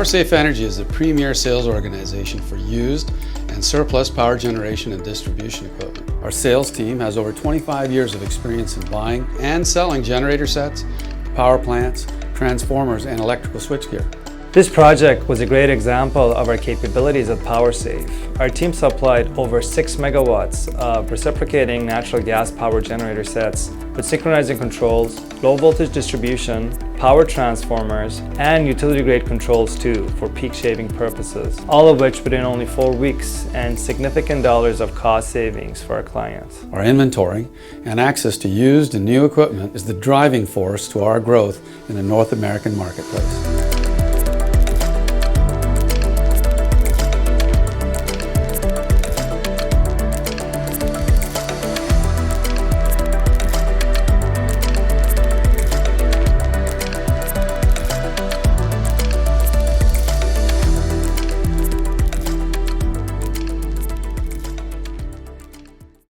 PowerSafe Energy is the premier sales organization for used and surplus power generation and distribution equipment. Our sales team has over 25 years of experience in buying and selling generator sets, power plants, transformers, and electrical switchgear. This project was a great example of our capabilities at PowerSafe. Our team supplied over 6 megawatts of reciprocating natural gas power generator sets with synchronizing controls, low voltage distribution, power transformers, and utility-grade controls too for peak shaving purposes, all of which within only 4 weeks and significant dollars of cost savings for our clients. Our inventory and access to used and new equipment is the driving force to our growth in the North American marketplace.